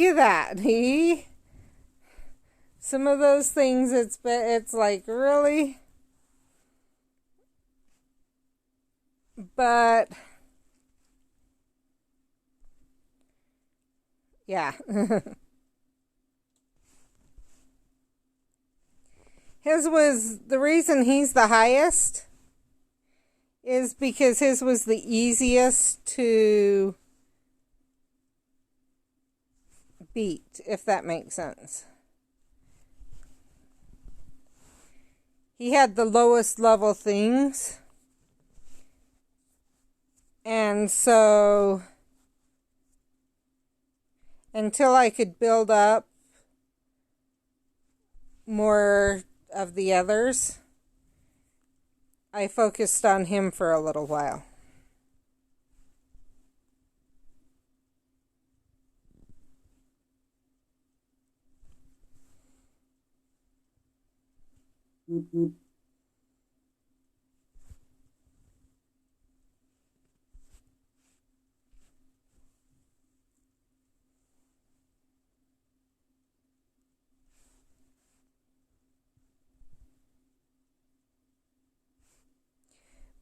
See that? Some of those things, it's like, really? But yeah. His was the reason he's the highest is because his was the easiest to beat, if that makes sense. He had the lowest level things. And so until I could build up more of the others, I focused on him for a little while.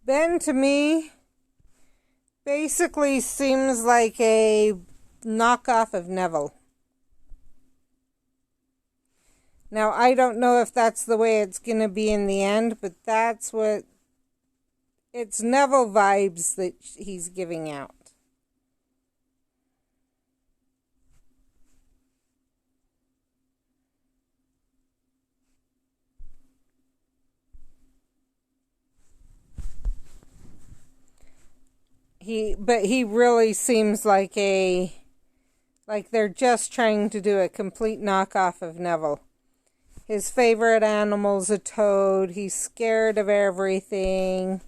Ben, to me, basically seems like a knockoff of Neville. Now, I don't know if that's the way it's going to be in the end, but that's what... It's Neville vibes that he's giving out. But he really seems like they're just trying to do a complete knockoff of Neville. His favorite animal's a toad. He's scared of everything.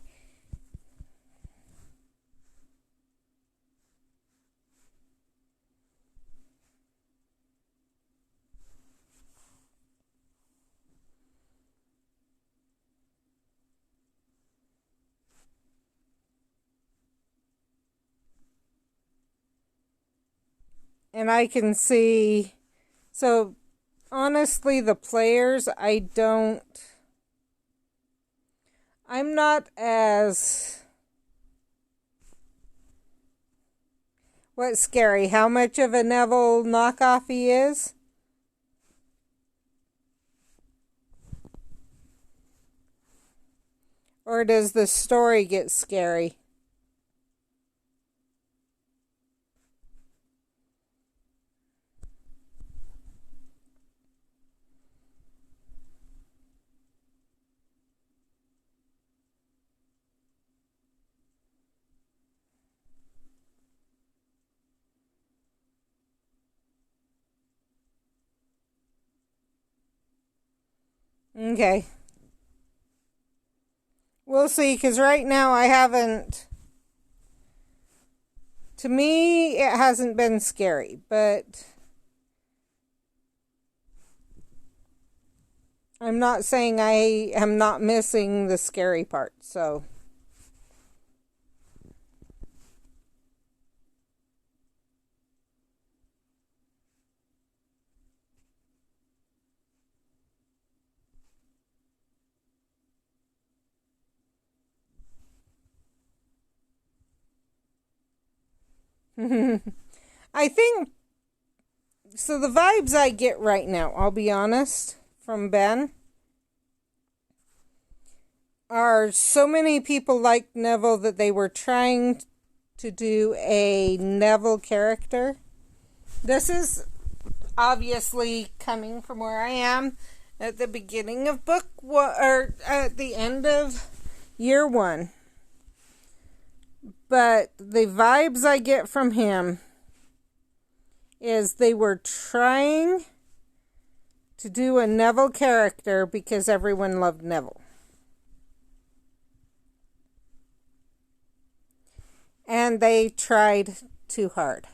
And I can see... So, honestly, the players, I'm not as... What's scary? How much of a Neville knockoff he is? Or does the story get scary? Okay. We'll see, because right now I haven't... To me, it hasn't been scary, but... I'm not saying I am not missing the scary part, so... I think... So the vibes I get right now, I'll be honest, from Ben, are so many people like Neville that they were trying to do a Neville character. This is obviously coming from where I am at the beginning of book one, or at the end of year one. But the vibes I get from him is they were trying to do a Neville character because everyone loved Neville. And they tried too hard.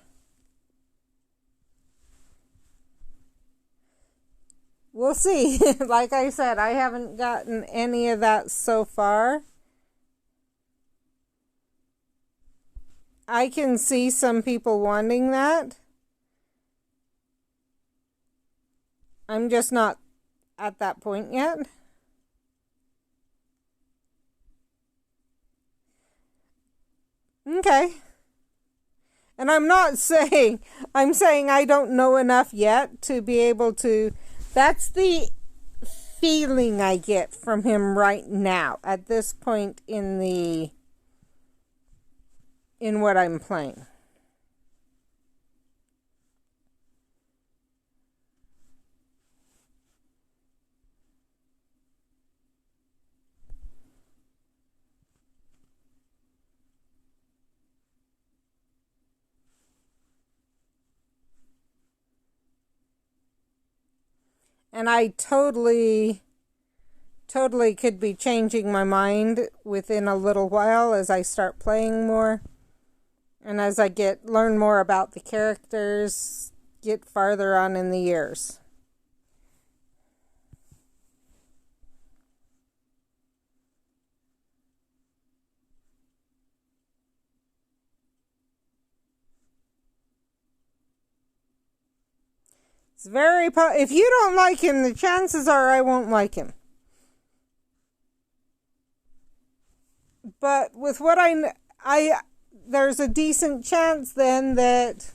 We'll see. Like I said, I haven't gotten any of that so far. I can see some people wanting that. I'm just not at that point yet. Okay. And I'm not saying, I'm saying I don't know enough yet to be able to. That's the feeling I get from him right now at this point in what I'm playing. And I totally could be changing my mind within a little while as I start playing more. And as I learn more about the characters, get farther on in the years. It's very if you don't like him, the chances are I won't like him. But with what I there's a decent chance then that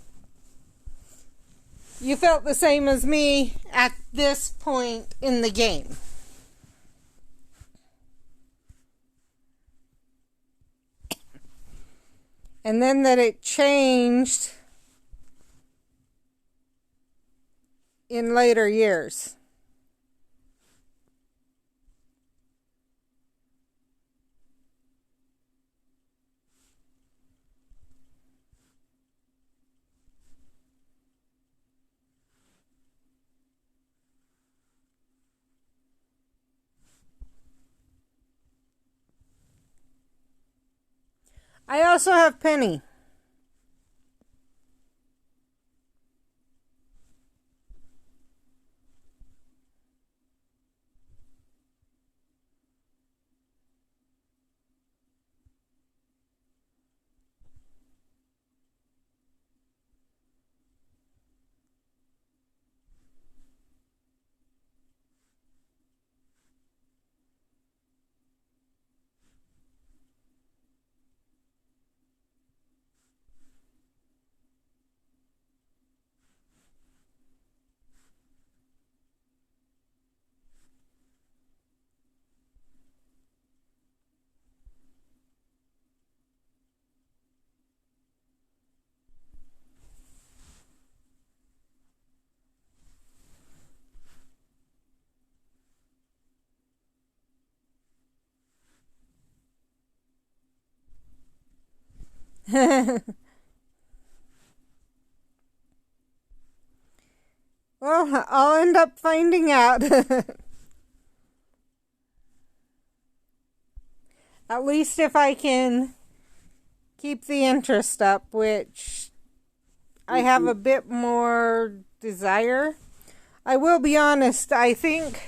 you felt the same as me at this point in the game. And then that it changed in later years. I also have Penny. Well, I'll end up finding out. At least if I can keep the interest up, which I have a bit more desire. I will be honest, I think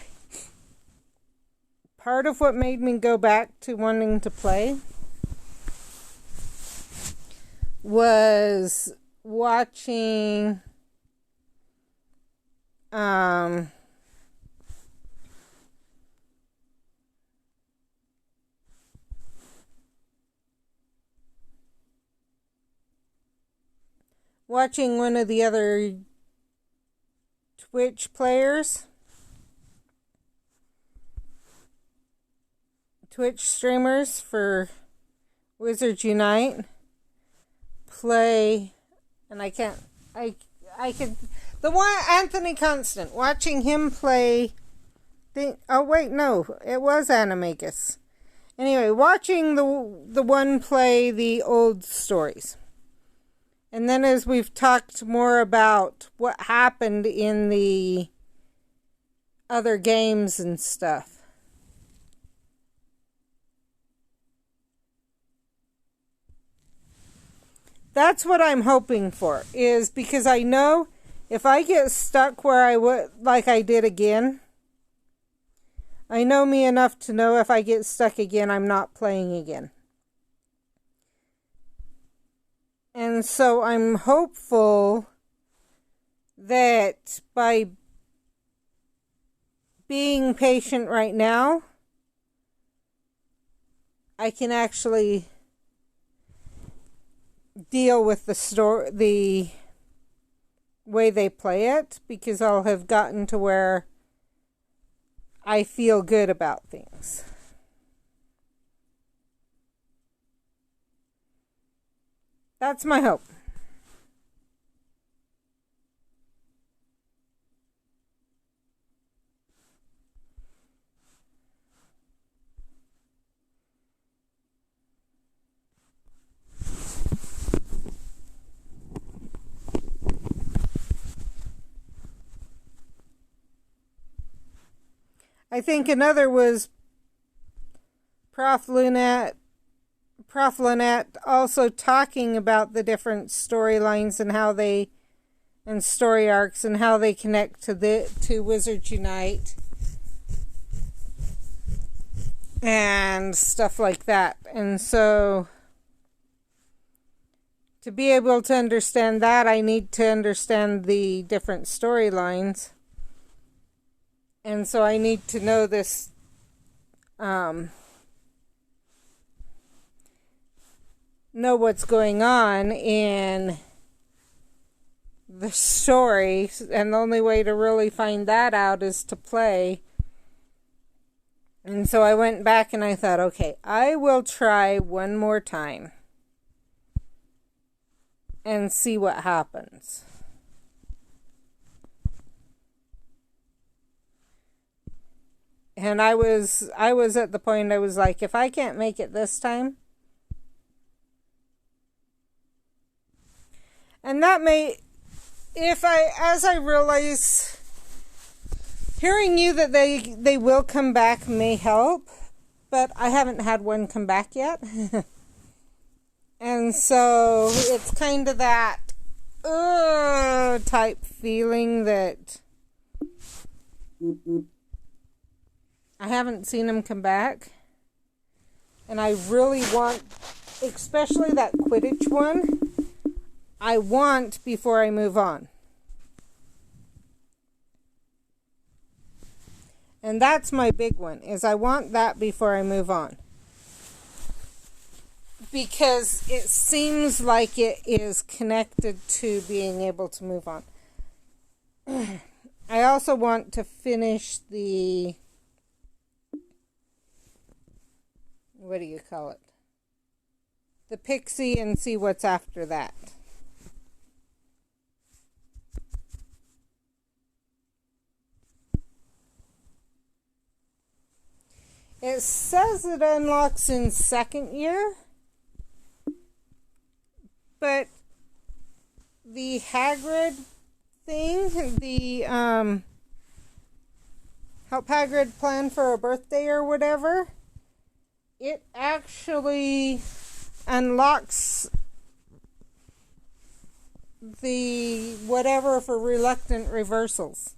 part of what made me go back to wanting to play was watching watching one of the other Twitch players, Twitch streamers for Wizards Unite play, and I could the one Anthony Constant, watching him play oh wait, no, it was Animagus. Anyway, watching the one play the old stories. And then as we've talked more about what happened in the other games and stuff. That's what I'm hoping for, is because I know if I get stuck where I would, like I did again, I know me enough to know if I get stuck again, I'm not playing again. And so I'm hopeful that by being patient right now, I can actually deal with the way they play it, because I'll have gotten to where I feel good about things. That's my hope. I think another was Prof. Lynette also talking about the different storylines and story arcs and how they connect to Wizards Unite and stuff like that. And so to be able to understand that, I need to understand the different storylines. And so I need to know this, know what's going on in the story. And the only way to really find that out is to play. And so I went back and I thought, okay, I will try one more time and see what happens. And I was at the point I was like, if I can't make it this time, and that may, as I realize, hearing you that they will come back may help, but I haven't had one come back yet. And so it's kind of that type feeling that I haven't seen him come back. And I really want, especially that Quidditch one, I want before I move on. And that's my big one, is I want that before I move on. Because it seems like it is connected to being able to move on. I also want to finish the... what do you call it? The Pixie, and see what's after that. It says it unlocks in second year, but the Hagrid thing, the help Hagrid plan for a birthday or whatever, it actually unlocks the whatever for reluctant reversals.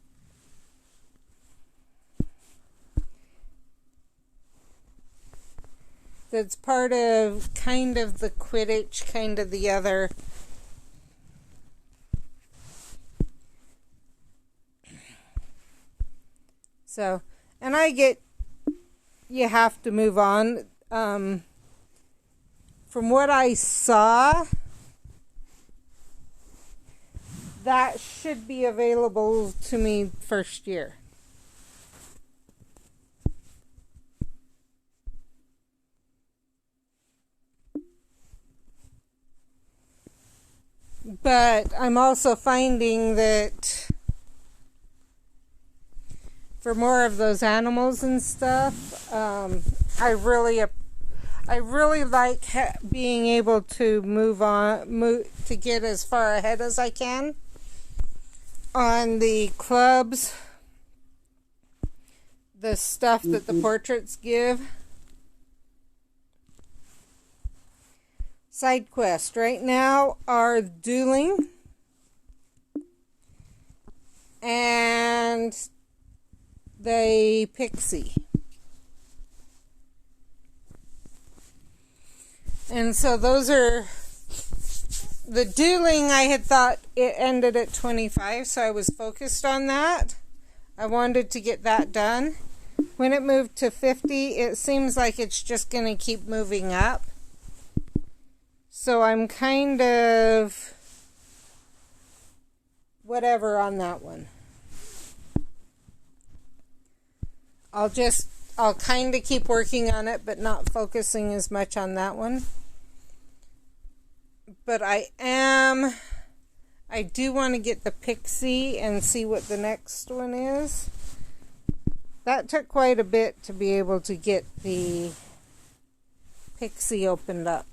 That's part of kind of the Quidditch, kind of the other. So, and I get you have to move on. From what I saw, that should be available to me first year. But I'm also finding that for more of those animals and stuff, I really like being able to move to get as far ahead as I can on the clubs, the stuff that the portraits give. Side quest right now are dueling and the Pixie. And so those are the dueling. I had thought it ended at 25, so I was focused on that. I wanted to get that done. When it moved to 50, it seems like it's just going to keep moving up. So I'm kind of whatever on that one. I'll kind of keep working on it, but not focusing as much on that one. But I do want to get the pixie and see what the next one is. That took quite a bit to be able to get the pixie opened up.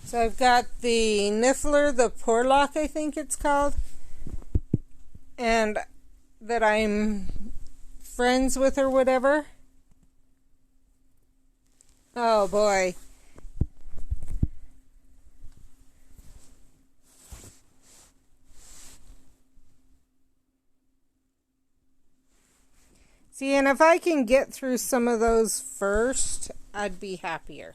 So I've got the Niffler, the Porlock, I think it's called, and that I'm friends with or whatever. Oh boy. See, and if I can get through some of those first, I'd be happier.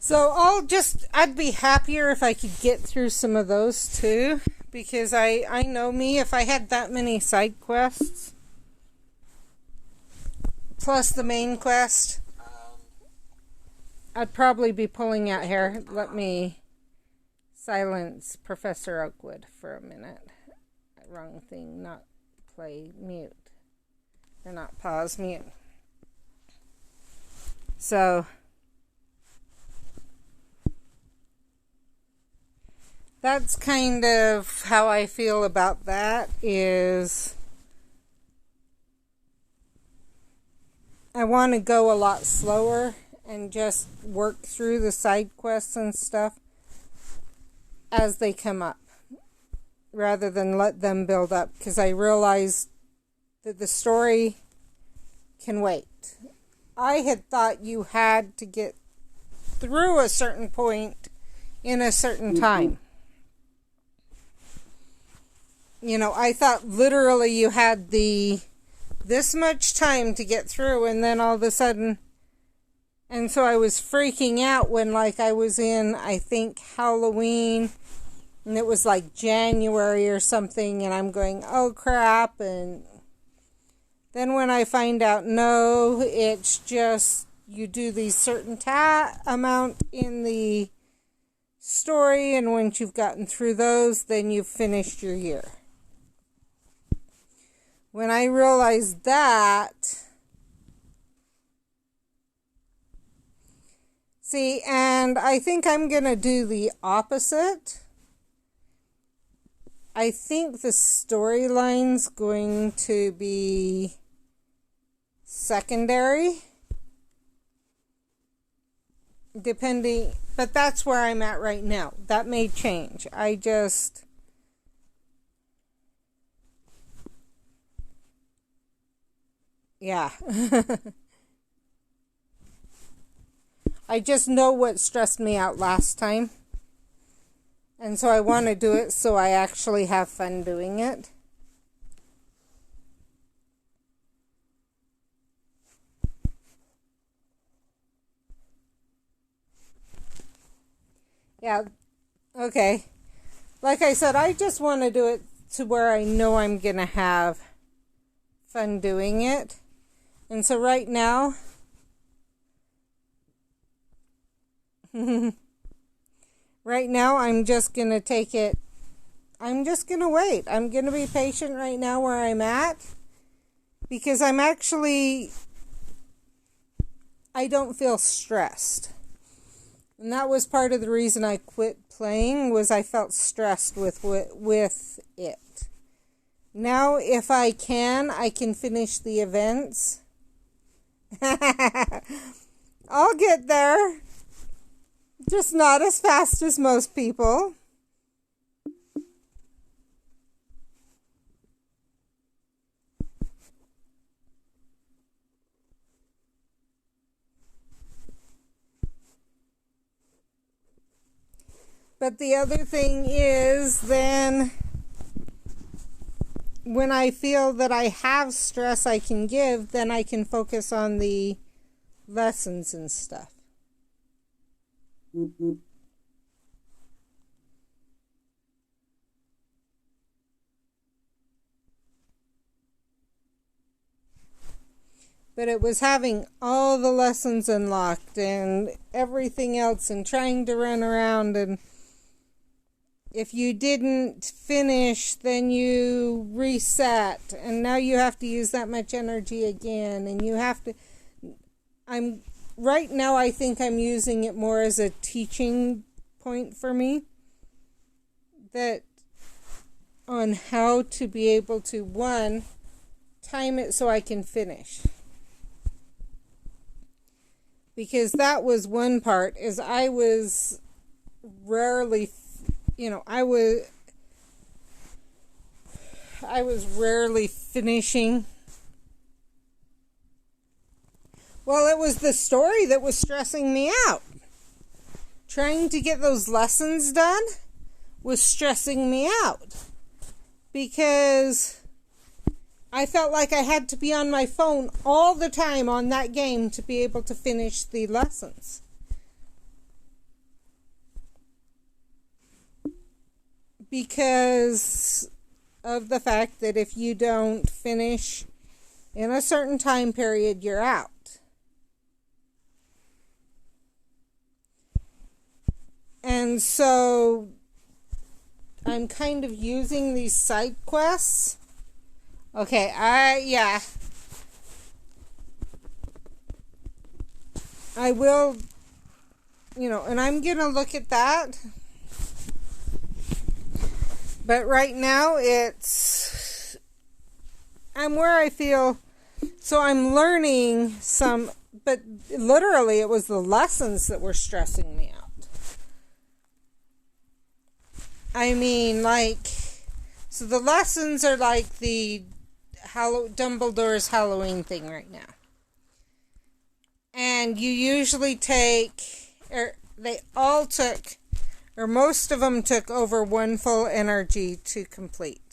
So I'd be happier if I could get through some of those too, because I know me, if I had that many side quests, plus the main quest, I'd probably be pulling out here. Let me silence Professor Oakwood for a minute. Wrong thing, not play, mute. Or not pause, mute. So that's kind of how I feel about that. Is I want to go a lot slower and just work through the side quests and stuff as they come up, rather than let them build up, because I realize that the story can wait. I had thought you had to get through a certain point in a certain time. You know, I thought literally you had this much time to get through, and then all of a sudden, and so I was freaking out when, like, I was in, I think, Halloween, and it was like January or something, and I'm going, oh crap, and then when I find out, no, it's just you do these certain amount in the story, and once you've gotten through those, then you've finished your year. When I realized that, see, and I think I'm going to do the opposite. I think the storyline's going to be secondary, depending, but that's where I'm at right now. That may change. Yeah. I just know what stressed me out last time. And so I want to do it so I actually have fun doing it. Yeah, okay. Like I said, I just want to do it to where I know I'm going to have fun doing it. And so right now, Right now, I'm just going to take it. I'm just going to wait. I'm going to be patient right now where I'm at. Because I don't feel stressed. And that was part of the reason I quit playing, was I felt stressed with it. Now, if I can finish the events. I'll get there. Just not as fast as most people. But the other thing is, then, when I feel that I have stress I can give, then I can focus on the lessons and stuff. But it was having all the lessons unlocked and everything else and trying to run around, and if you didn't finish, then you reset, and now you have to use that much energy again, and you have to... Right now, I think I'm using it more as a teaching point for me, that on how to be able to, one, time it so I can finish. Because that was one part, is I was rarely... I was rarely finishing. Well, it was the story that was stressing me out. Trying to get those lessons done was stressing me out. Because I felt like I had to be on my phone all the time on that game to be able to finish the lessons. Because of the fact that if you don't finish in a certain time period, you're out. And so I'm kind of using these side quests. Okay, I will, and I'm going to look at that. But right now, I'm where I feel, so I'm learning some, but literally it was the lessons that were stressing me out. I mean, so the lessons are like the Dumbledore's Halloween thing right now. And you usually most of them took over one full energy to complete.